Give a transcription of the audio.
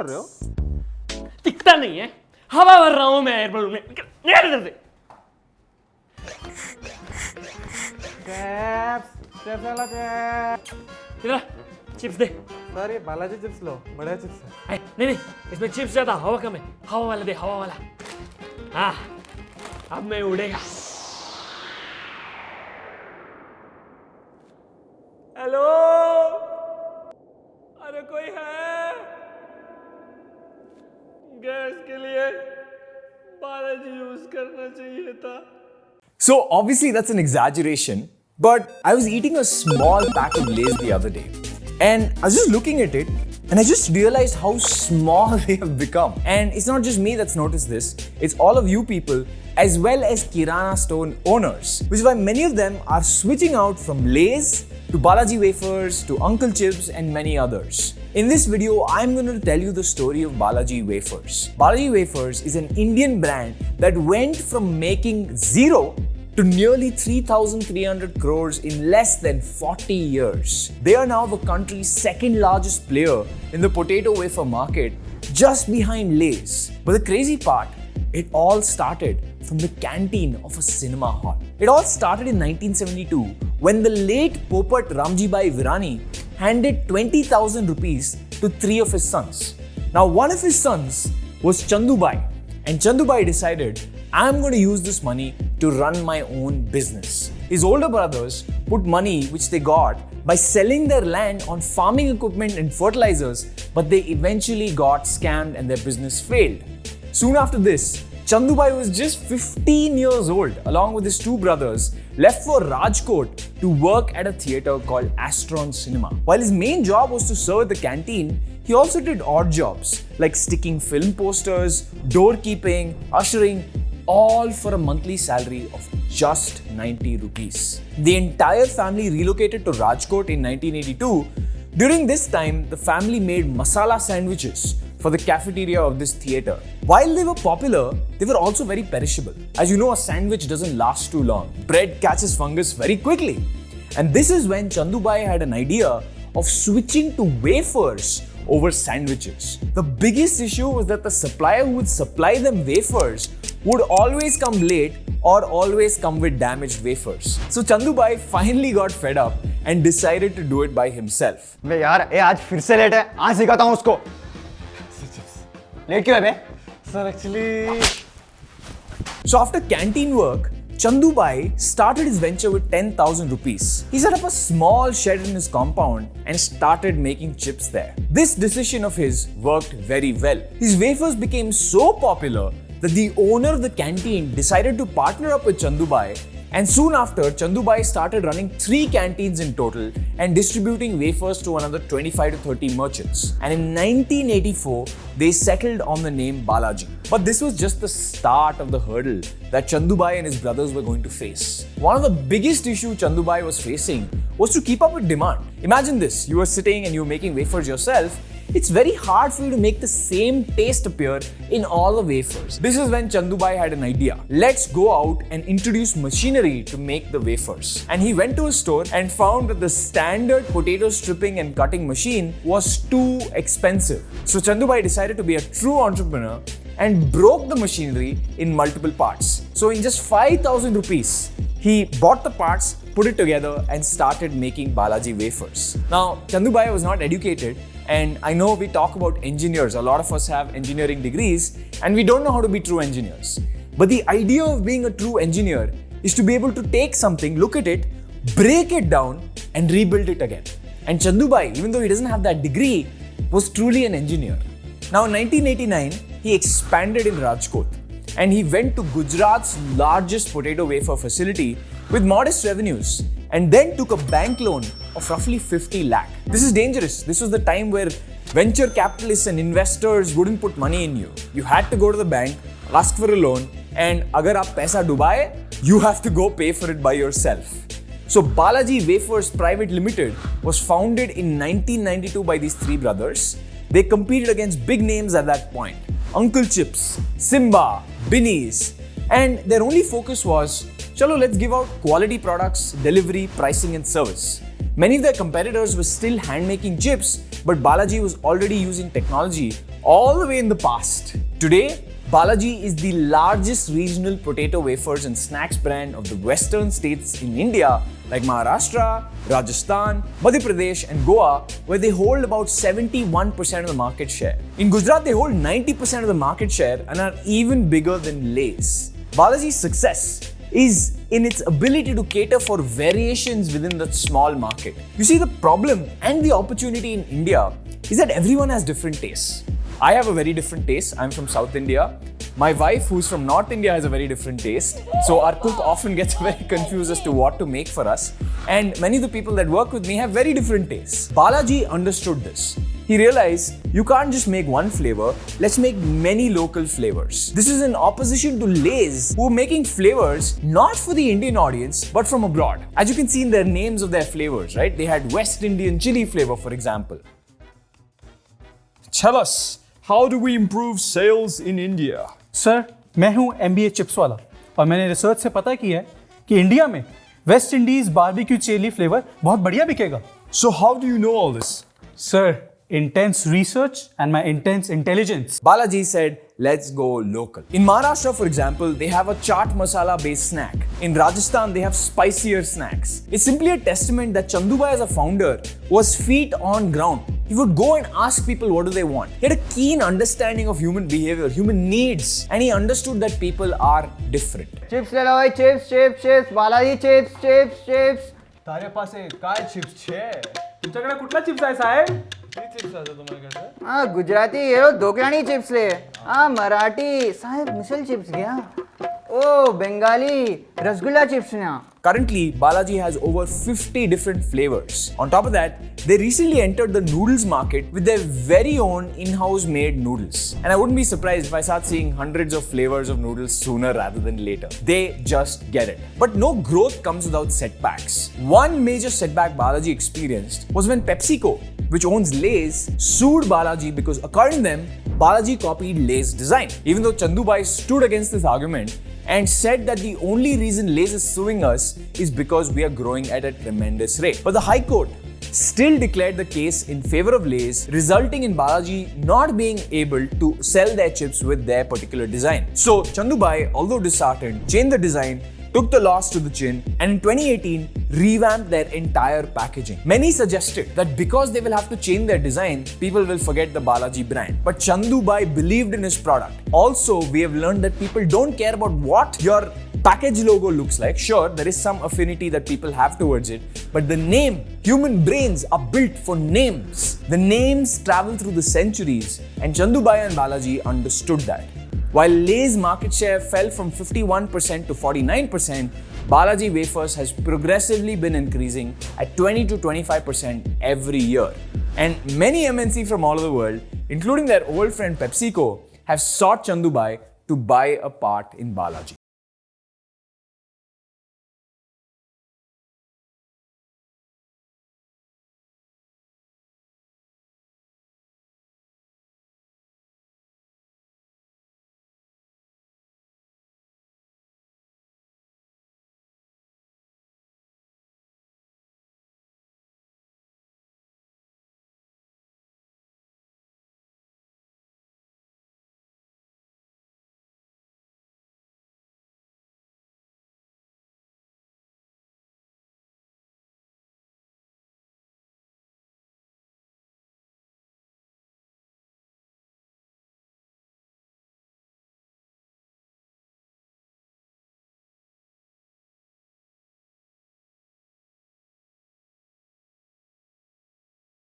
रहे हो? दिखता नहीं है, हवा भर रहा हूँ मैं एयर बलून में। निकल इधर से। चिप्स वाला चिप्स। इधर चिप्स दे। सर ये बालाजी चिप्स लो, बड़े चिप्स है। नहीं नहीं, इसमें चिप्स ज्यादा, हवा कम है। हवा वाला दे, हवा वाला। हाँ, अब मैं उड़ेगा। हेलो, अरे कोई है? गैस के लिए बालाजी यूज करना चाहिए था। So obviously that's an exaggeration, but I was eating a small pack of Lay's the other day, and I was just looking at it, and I just realized how small they have become. And it's not just me that's noticed this, it's all of you people, as well as Kirana store owners, which is why many of them are switching out from Lay's to Balaji Wafers to Uncle Chips and many others. In this video, I'm going to tell you the story of Balaji Wafers. Balaji Wafers is an Indian brand that went from making zero to nearly 3,300 crores in less than 40 years. They are now the country's second largest player in the potato wafer market, just behind Lay's. But the crazy part, it all started from the canteen of a cinema hall. It all started in 1972 when the late Popat Ramjibai Virani handed 20,000 rupees to three of his sons. Now, one of his sons was Chandubai, and Chandubai decided, I'm going to use this money to run my own business. His older brothers put money which they got by selling their land on farming equipment and fertilizers, but they eventually got scammed and their business failed. Soon after this, Chandubai was just 15 years old, along with his two brothers, left for Rajkot to work at a theatre called Astron Cinema. While his main job was to serve the canteen, he also did odd jobs like sticking film posters, doorkeeping, ushering, all for a monthly salary of just 90 rupees. The entire family relocated to Rajkot in 1982. During this time, the family made masala sandwiches for the cafeteria of this theatre. While they were popular, they were also very perishable. As you know, a sandwich doesn't last too long. Bread catches fungus very quickly. And this is when Chandubai had an idea of switching to wafers over sandwiches. The biggest issue was that the supplier who would supply them wafers would always come late or always come with damaged wafers. So Chandubai finally got fed up and decided to do it by himself. बे यार, ये आज फिर से late है। आज सिखाता हूँ उसको। लेट क्यों है बे? Sir actually So after canteen work, Chandubai started his venture with 10,000 rupees. He set up a small shed in his compound and started making chips there. This decision of his worked very well. His wafers became so popular that the owner of the canteen decided to partner up with Chandubai, and soon after, Chandubai started running 3 canteens in total and distributing wafers to another 25 to 30 merchants. And in 1984, they settled on the name Balaji. But this was just the start of the hurdle that Chandubai and his brothers were going to face. One of the biggest issues Chandubai was facing was to keep up with demand. Imagine this, you were sitting and you were making wafers yourself. It's very hard for you to make the same taste appear in all the wafers. This is when Chandubai had an idea. Let's go out and introduce machinery to make the wafers. And he went to a store and found that the standard potato stripping and cutting machine was too expensive. So Chandubai decided to be a true entrepreneur and broke the machinery in multiple parts. So in just 5,000 rupees, he bought the parts, put it together and started making Balaji wafers. Now, Chandubai was not educated, and I know we talk about engineers. A lot of us have engineering degrees and we don't know how to be true engineers. But the idea of being a true engineer is to be able to take something, look at it, break it down and rebuild it again. And Chandubai, even though he doesn't have that degree, was truly an engineer. Now in 1989, he expanded in Rajkot and he went to Gujarat's largest potato wafer facility with modest revenues and then took a bank loan of roughly 50 lakh. This is dangerous. This was the time where venture capitalists and investors wouldn't put money in you. You had to go to the bank, ask for a loan, and agar aap paisa dubaye, you have to go pay for it by yourself. So Balaji Wafers Private Limited was founded in 1992 by these three brothers. They competed against big names at that point: Uncle Chips, Simba, Binnies, and their only focus was, chalo, let's give out quality products, delivery, pricing and service. Many of their competitors were still hand-making chips, but Balaji was already using technology all the way in the past. Today, Balaji is the largest regional potato wafers and snacks brand of the western states in India like Maharashtra, Rajasthan, Madhya Pradesh and Goa, where they hold about 71% of the market share. In Gujarat, they hold 90% of the market share and are even bigger than Lay's. Balaji's success is in its ability to cater for variations within that small market. You see, the problem and the opportunity in India is that everyone has different tastes. I have a very different taste. I'm from South India. My wife, who's from North India, has a very different taste. So our cook often gets very confused as to what to make for us. And many of the people that work with me have very different tastes. Balaji understood this. He realized you can't just make one flavor, let's make many local flavors. This is in opposition to Lay's, who are making flavors not for the Indian audience, but from abroad. As you can see in their names of their flavors, right? They had West Indian chili flavor, for example. Tell us, how do we improve sales in India? Sir, मैं हूं MBA chips वाला और मैंने research से पता किया है कि इंडिया में West Indies barbecue chilli flavour बहुत बढ़िया बिकेगा. So how do you know all this? Sir, intense research and my intense intelligence. Balaji said, let's go local. In Maharashtra, for example, they have a chaat masala based snack. In Rajasthan, they have spicier snacks. It's simply a testament that Chandubai as a founder was feet on ground. He would go and ask people what do they want. He had a keen understanding of human behavior, human needs, and he understood that people are different. Chips ले लो भाई, chips chips chips, Balaji chips chips chips. तारे पास काय chips छे तुमच्याकडे कुठला chips आहे साहेब chips आहे तुम्हाला हाँ गुजराती ये लो दोकलानी चिप्स ले. हाँ मराठी साहेब मिसल चिप्स गया. Oh, Bengali rasgulla chips now. Currently, Balaji has over 50 different flavors. On top of that, they recently entered the noodles market with their very own in-house made noodles. And I wouldn't be surprised if I start seeing hundreds of flavors of noodles sooner rather than later. They just get it. But no growth comes without setbacks. One major setback Balaji experienced was when PepsiCo, which owns Lay's, sued Balaji because according to them, Balaji copied Lay's design. Even though Chandubai stood against this argument and said that the only reason Lay's is suing us is because we are growing at a tremendous rate. But the High Court still declared the case in favor of Lay's, resulting in Balaji not being able to sell their chips with their particular design. So Chandubai, although disheartened, changed the design, took the loss to the chin, and in 2018 revamped their entire packaging. Many suggested that because they will have to change their design, people will forget the Balaji brand. But Chandubai believed in his product. Also, we have learned that people don't care about what your package logo looks like. Sure, there is some affinity that people have towards it, but the name, human brains are built for names. The names travel through the centuries, and Chandubai and Balaji understood that. While Lay's market share fell from 51% to 49%, Balaji Wafers has progressively been increasing at 20 to 25% every year. And many MNC from all over the world, including their old friend PepsiCo, have sought Chandubai to buy a part in Balaji.